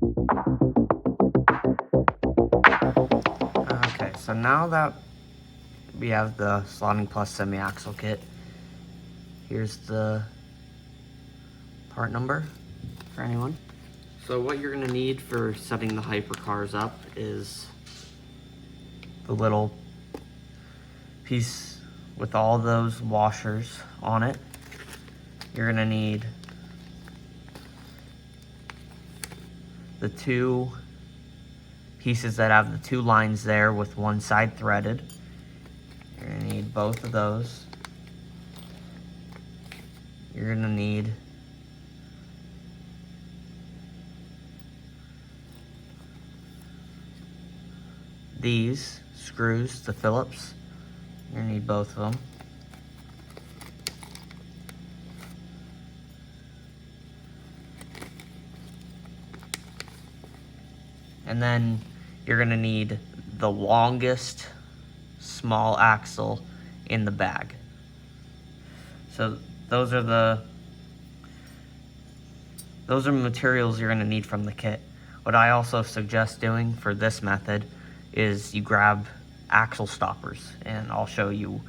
Okay, so now that we have the Slotting Plus semi-axle kit, here's the part number for anyone. So what you're gonna need for setting the hypercars up is the little piece with all those washers on it. You're gonna need the two pieces that have the two lines there with one side threaded. You're gonna need both of those. You're gonna need these screws, the Phillips. You're gonna need both of them. And then you're gonna need the longest small axle in the bag. So those are materials you're gonna need from the kit. What I also suggest doing for this method is you grab axle stoppers, and I'll show you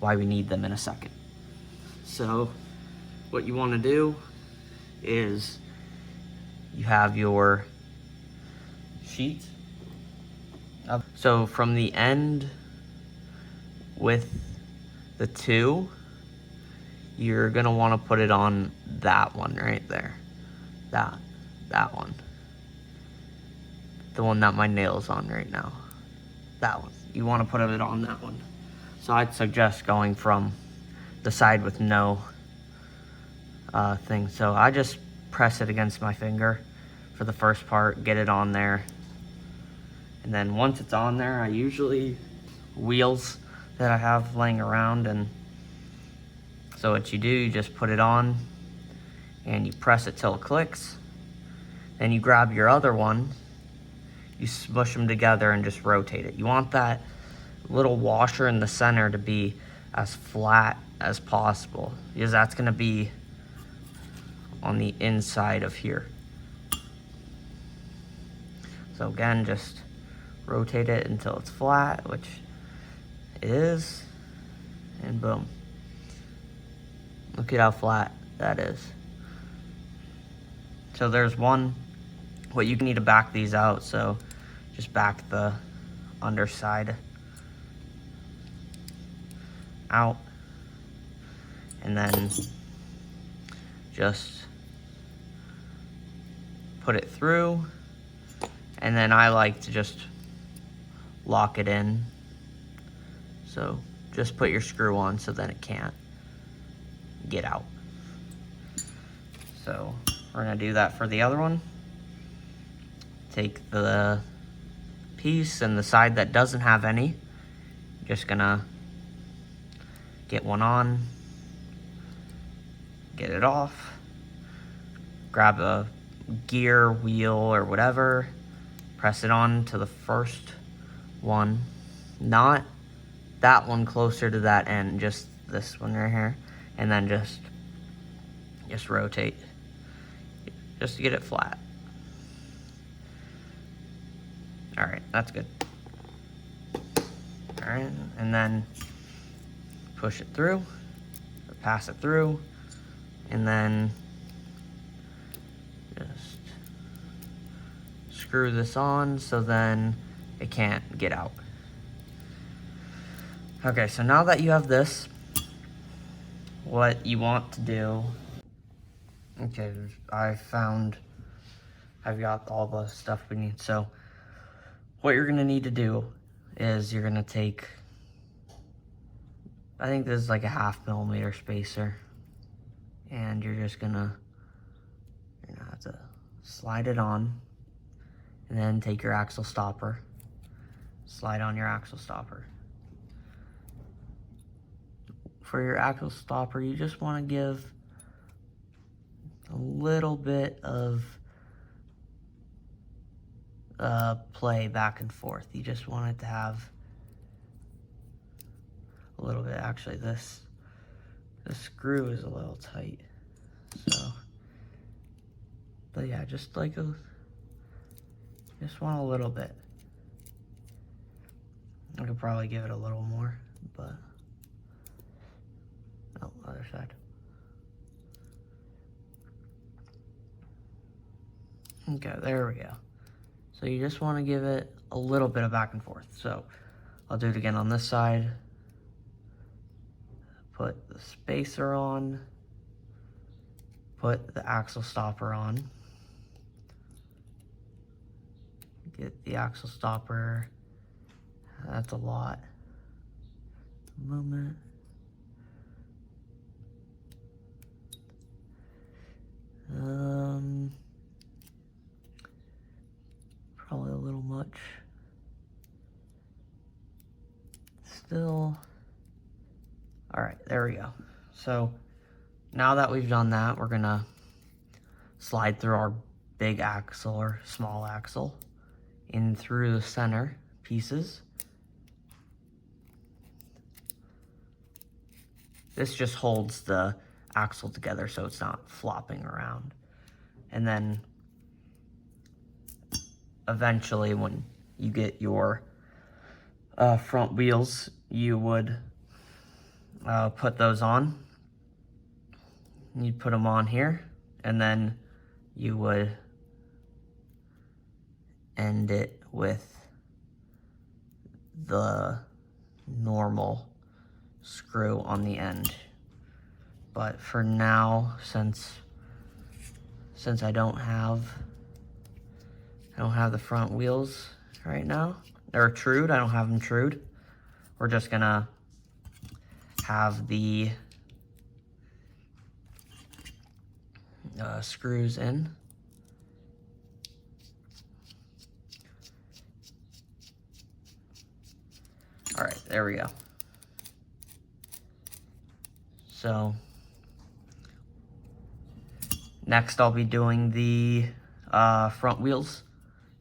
why we need them in a second. So what you wanna do is you have your sheet. So from the end with the two, you're gonna wanna put it on that one right there. That one. The one that my nail's on right now. That one. You wanna put it on that one. So I'd suggest going from the side with no thing. So I just press it against my finger for the first part, get it on there. And then once it's on there, I usually wheels that I have laying around, and so what you do, you just put it on and you press it till it clicks. Then you grab your other one, you smush them together and just rotate it. You want that little washer in the center to be as flat as possible, because that's gonna be on the inside of here. So again, just rotate it until it's flat, which it is, and boom. Look at how flat that is. So there's one, what you need to back these out, so just back the underside out, and then just put it through, and then I like to just lock it in. So just put your screw on so then it can't get out. So we're gonna do that for the other one. Take the piece and the side that doesn't have any, just gonna get one on, get it off, grab a gear, wheel, or whatever, press it on to the first one, not that one closer to that end, just this one right here, and then just rotate, just to get it flat. All right, that's good. All right, and then push it through, or pass it through, and then just screw this on so then it can't get out. Okay, so now that you have this, what you want to do, okay, I've got all the stuff we need. So what you're gonna need to do is you're gonna take, I think this is like a 1/2 millimeter spacer, and you're gonna have to slide it on, and then take your axle stopper, slide on your axle stopper. For your axle stopper, you just want to give a little bit of play back and forth. You just want it to have a little bit. Actually, this screw is a little tight, so, but yeah, just like a Just want a little bit. I could probably give it a little more, but oh, other side. Okay, there we go. So you just want to give it a little bit of back and forth. So I'll do it again on this side. Put the spacer on. Put the axle stopper on. Get the axle stopper. That's a lot. A moment. Probably a little much. Still. All right, there we go. So now that we've done that, we're gonna slide through our big axle or small axle in through the center pieces. This just holds the axle together so it's not flopping around. And then eventually when you get your front wheels, you would put those on. You'd put them on here, and then you would end it with the normal screw on the end. But for now, since I don't have the front wheels right now, they're trued, I don't have them trued. We're just gonna have the screws in. All right, there we go. So next I'll be doing the front wheels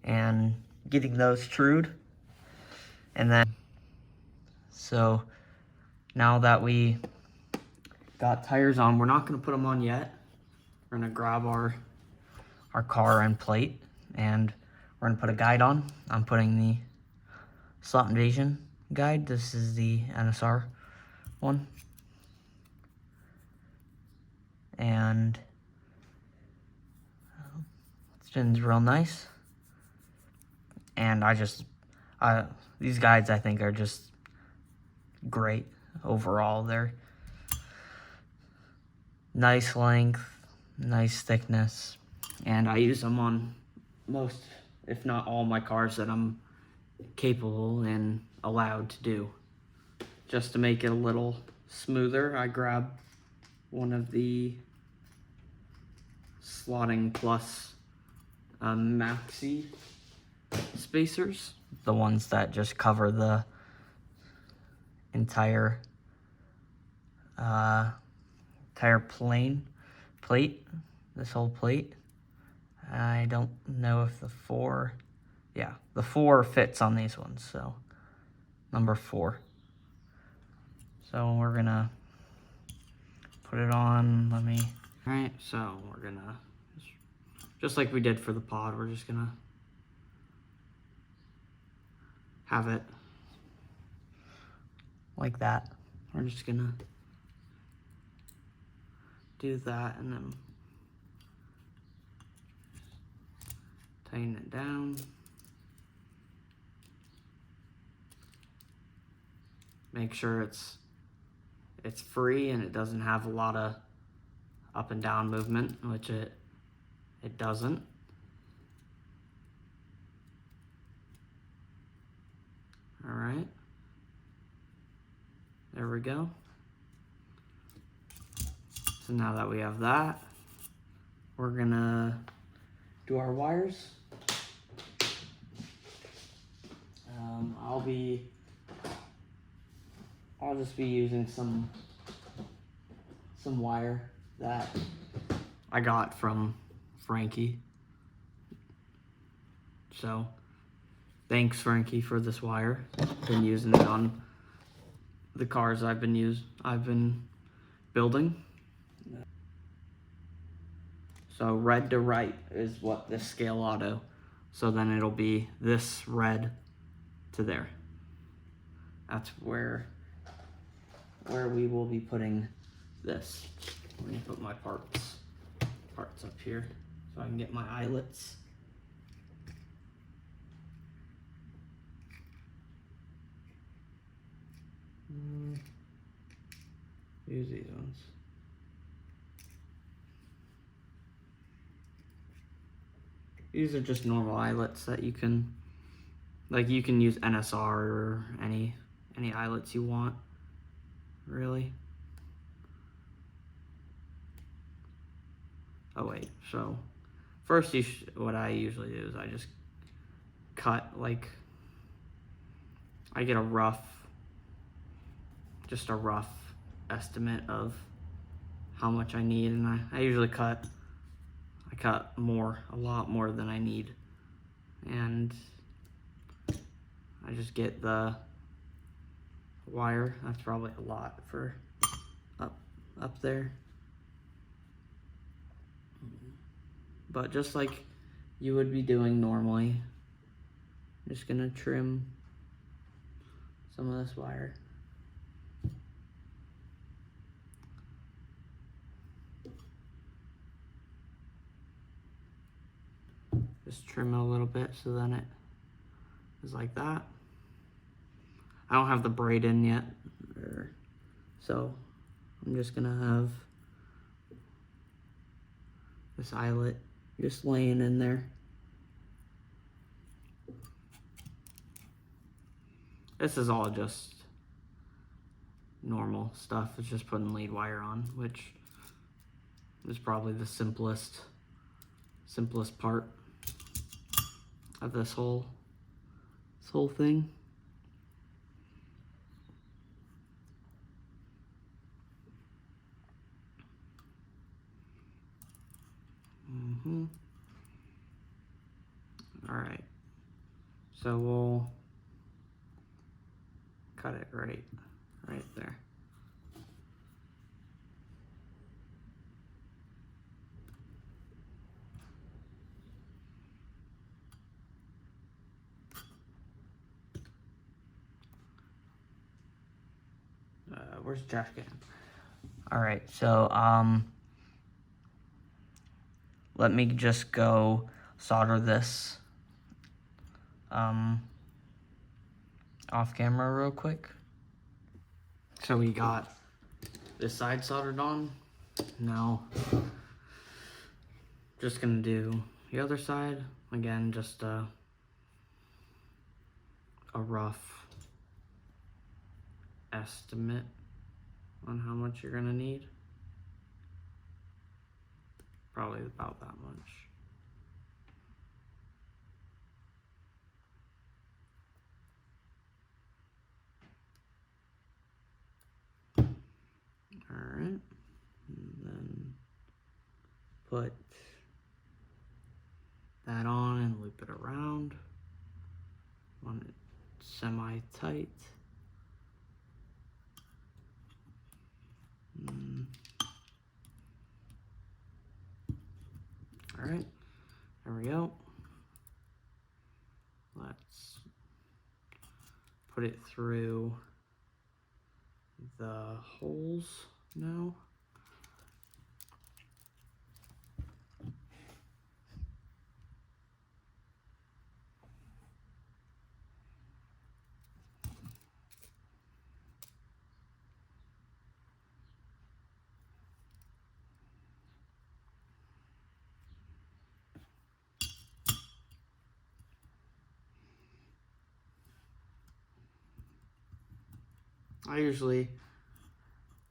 and getting those trued. And then, so now that we got tires on, we're not gonna put them on yet. We're gonna grab our car end plate and we're gonna put a guide on. I'm putting the Slot Invasion guide. This is the NSR one. And it spins real nice. And these guides I think are just great overall. They're nice length, nice thickness, and I use them on most, if not all, my cars that I'm capable and allowed to do. Just to make it a little smoother, I grab one of the Slotting Plus maxi spacers, the ones that just cover the entire plate, this whole plate. I don't know if the 4 fits on these ones, so number 4. So we're gonna put it on. All right, so we're gonna, just like we did for the pod, we're just gonna have it like that. We're just gonna do that and then tighten it down. Make sure it's free and it doesn't have a lot of up and down movement, which it doesn't. All right, there we go. So now that we have that, we're gonna do our wires. I'll just be using some wire that I got from Frankie. So thanks, Frankie, for this wire. Been using it on the cars I've been building. So red to right is what this ScaleAuto So then it'll be this red to there. That's where we will be putting this. Let me put my parts up here so I can get my eyelets. Use these ones. These are just normal eyelets that you can, like, you can use NSR or any eyelets you want, really. Oh wait, so first what I usually do is I just cut, like, I get just a rough estimate of how much I need, and I usually cut a lot more than I need, and I just get the wire. That's probably a lot for up there, but just like you would be doing normally, I'm just gonna trim some of this wire. Just trim it a little bit so then it is like that. I don't have the braid in yet, so I'm just gonna have this eyelet just laying in there. This is all just normal stuff. It's just putting lead wire on, which is probably the simplest part of this whole thing. All right, so we'll cut it right there. Where's Josh getting? All right, so let me just go solder this off camera real quick. So we got this side soldered on. Now, just gonna do the other side. Again, just a rough estimate on how much you're gonna need. Probably about that much. All right, and then put that on and loop it around. Want it semi-tight. All right, there we go. Let's put it through the holes now. I usually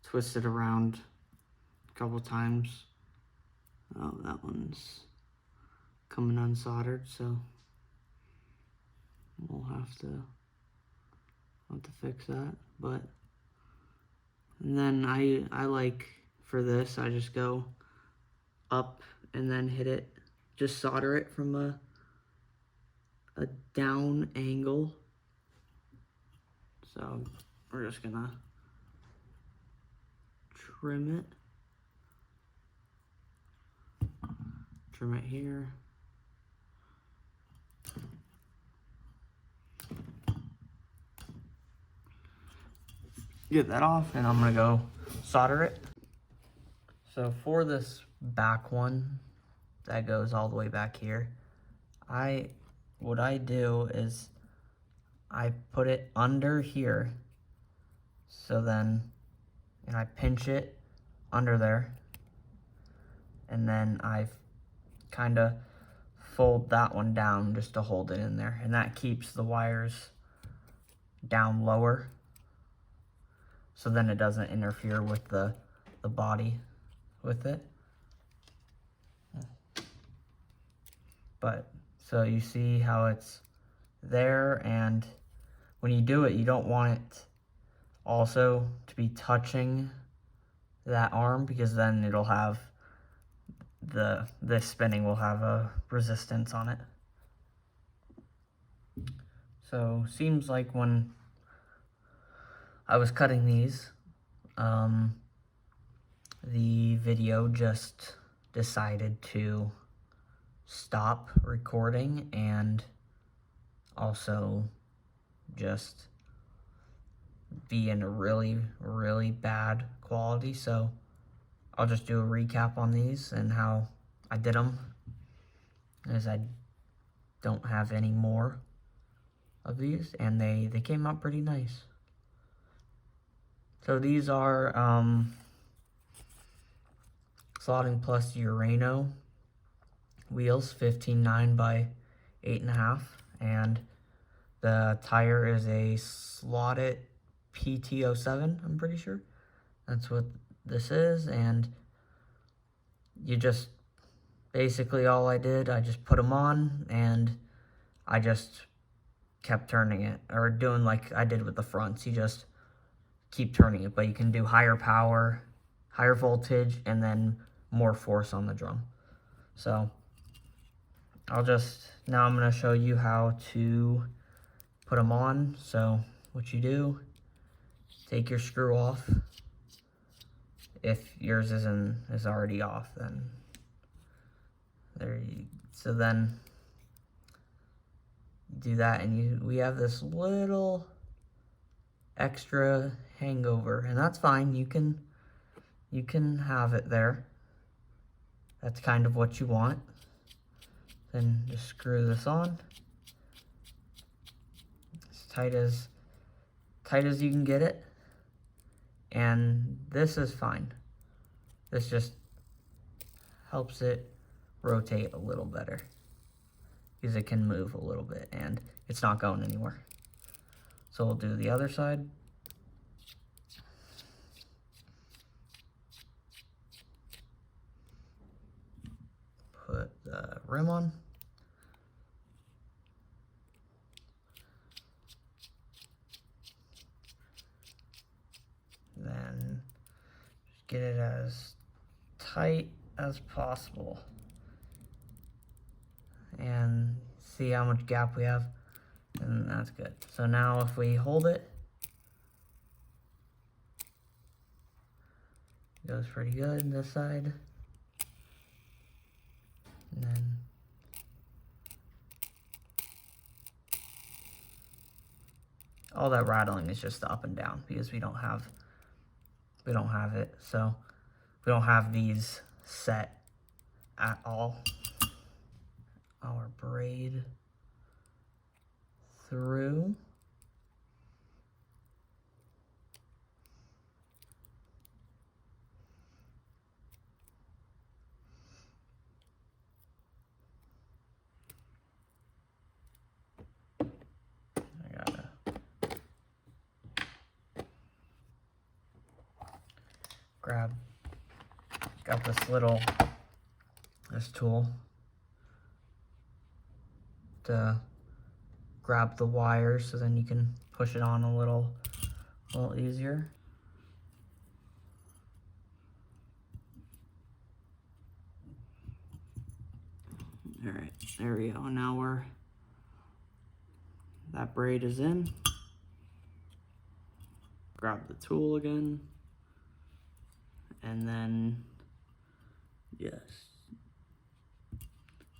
twist it around a couple times. Oh, that one's coming unsoldered, so we'll have to fix that. But and then I like, for this, I just go up and then hit it, just solder it from a down angle. So we're just gonna trim it here, get that off, and I'm gonna go solder it. So for this back one that goes all the way back here, what I do is I put it under here, so then, and I pinch it under there, and then I kind of fold that one down just to hold it in there, and that keeps the wires down lower, so then it doesn't interfere with the body with it. But so you see how it's there, and when you do it, you don't want it also to be touching that arm, because then it'll have this spinning will have a resistance on it. So seems like when I was cutting these, the video just decided to stop recording and also just be in a really, really bad quality. So I'll just do a recap on these and how I did them, as I don't have any more of these, and they came out pretty nice. So these are Slotting Plus Urano wheels, 15.9 by 8.5, and the tire is a slotted PT07, I'm pretty sure. That's what this is, and you just, basically all I did, I just put them on, and I just kept turning it, or doing like I did with the fronts. You just keep turning it, but you can do higher power, higher voltage, and then more force on the drum. So now I'm going to show you how to put them on. So what you do, take your screw off. If yours is already off, then so then you do that, and we have this little extra hangover, and that's fine. You can have it there. That's kind of what you want. Then just screw this on as tight as you can get it, and this is fine. This just helps it rotate a little better, because it can move a little bit and it's not going anywhere. So we'll do the other side. Put the rim on. Then just get it as tight as possible, and see how much gap we have, and that's good. So now if we hold it, it goes pretty good this side, and then all that rattling is just the up and down, because we don't have it, so we don't have these set at all. Our braid through. Got this tool to grab the wires, so then you can push it on a little easier. All right, there we go. Now that braid is in. Grab the tool again, and then yes,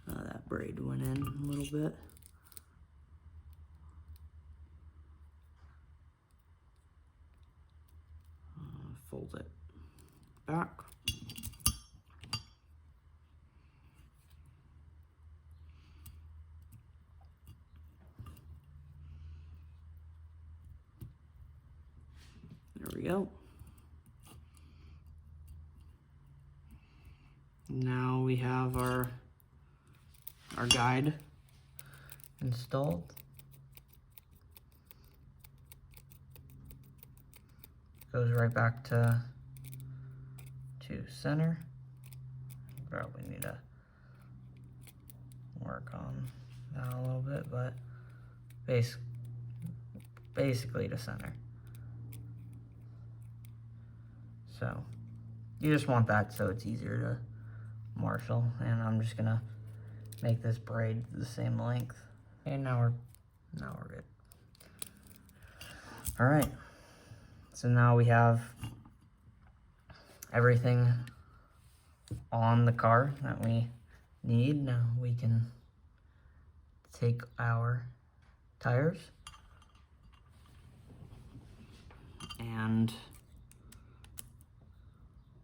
that braid went in a little bit. pulls it back. There we go. Now we have our guide installed. Goes right back to center. Probably need to work on that a little bit, but basically to center. So you just want that so it's easier to marshal, and I'm just gonna make this braid the same length. And now we're good. All right. So now we have everything on the car that we need. Now we can take our tires and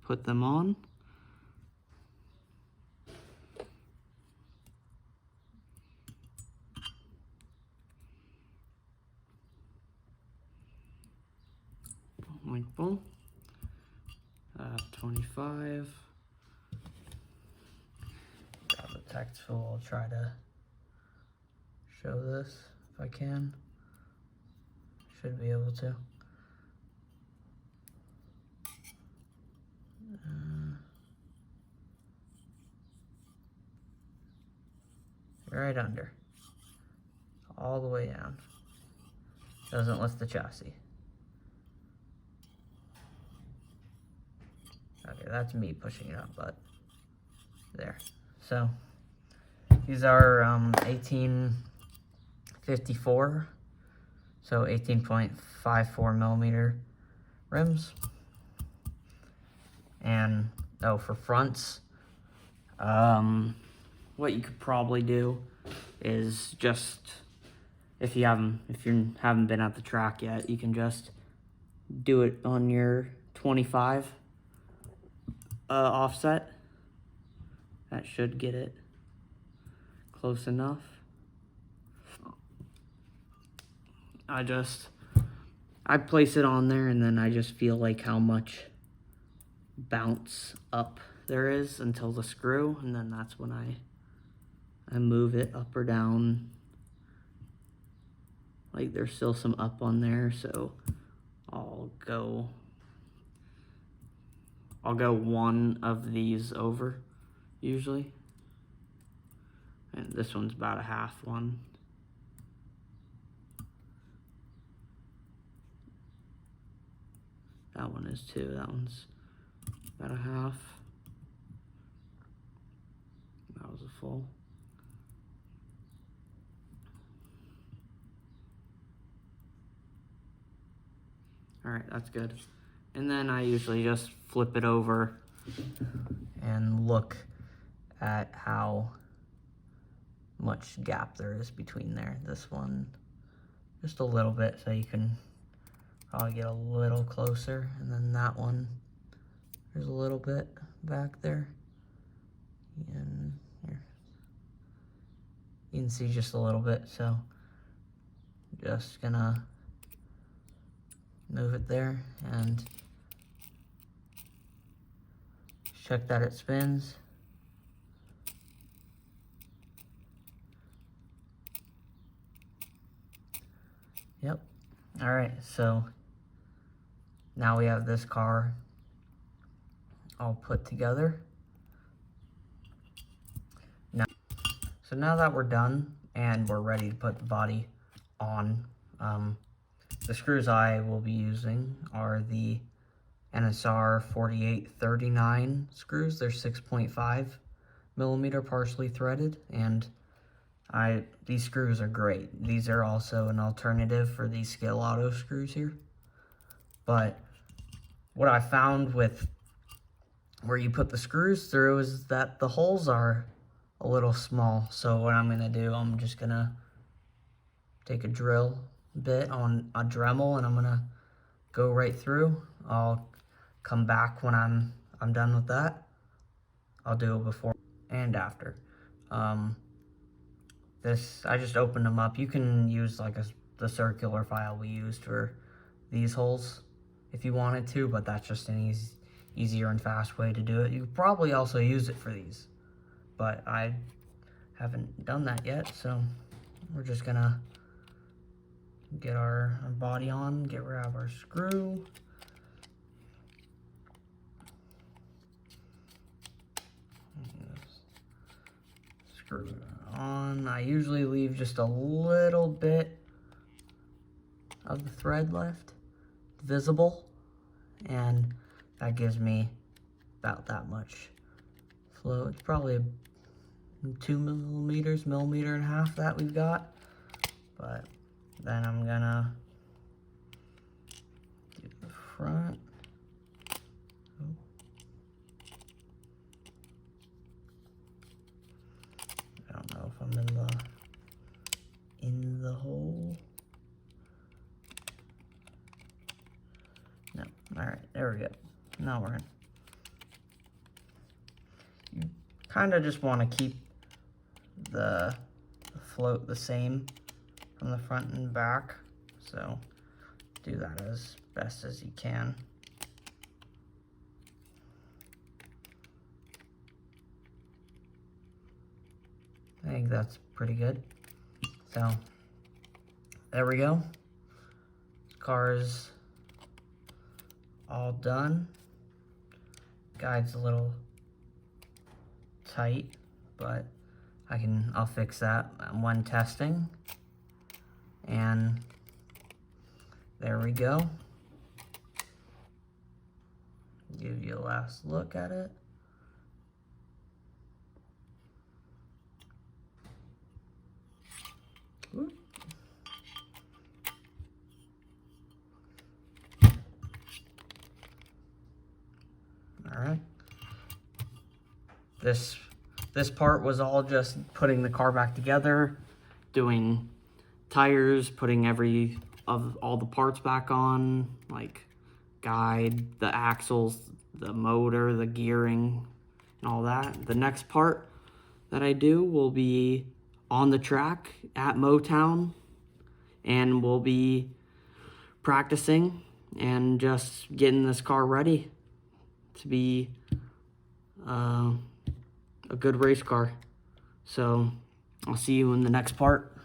put them on. Boom. 25. Grab the tech tool. I'll try to show this if I can. Should be able to. Right under. All the way down. Doesn't lift the chassis. Okay, that's me pushing it up, but there. So these are 1854, so 18.54 millimeter rims. And for fronts, what you could probably do is just, if you haven't been at the track yet, you can just do it on your 25 offset. That should get it close enough. I place it on there, and then I just feel like how much bounce up there is until the screw, and then that's when I move it up or down. Like there's still some up on there, so I'll go one of these over usually, and this one's about a half one. That one is too. That one's about a half. That was a full. All right, that's good. And then I usually just flip it over and look at how much gap there is between there. This one, just a little bit, so you can probably get a little closer. And then that one, there's a little bit back there. And here, you can see just a little bit, so just gonna move it there and check that it spins. Yep. All right, so now we have this car all put together. Now that we're done and we're ready to put the body on, the screws I will be using are the NSR 4839 screws. They're 6.5 millimeter partially threaded, and these screws are great. These are also an alternative for these ScaleAuto screws here. But what I found with where you put the screws through is that the holes are a little small. So what I'm gonna do, I'm just gonna take a drill bit on a Dremel, and I'm gonna go right through. I'll come back when I'm done with that. I'll do it before and after. I just opened them up. You can use like the circular file we used for these holes if you wanted to, but that's just an easier and fast way to do it. You could probably also use it for these, but I haven't done that yet, so we're just gonna get our body on, get rid of our screw. Screw it on. I usually leave just a little bit of the thread left visible, and that gives me about that much flow. It's probably 2 millimeters, millimeter and a half that we've got. But then I'm gonna do the front. I don't know if I'm in the hole. No. All right, there we go. Now we're in. You kind of just want to keep the float the same from the front and back, so do that as best as you can. I think that's pretty good. So there we go. This car is all done. Guide's a little tight, but I'll fix that when testing. And there we go. Give you a last look at it. Whoop. All right. This part was all just putting the car back together, doing tires, putting all the parts back on, like guide, the axles, the motor, the gearing, and all that. The next part that I do will be on the track at Motown, and we'll be practicing and just getting this car ready to be a good race car. So I'll see you in the next part.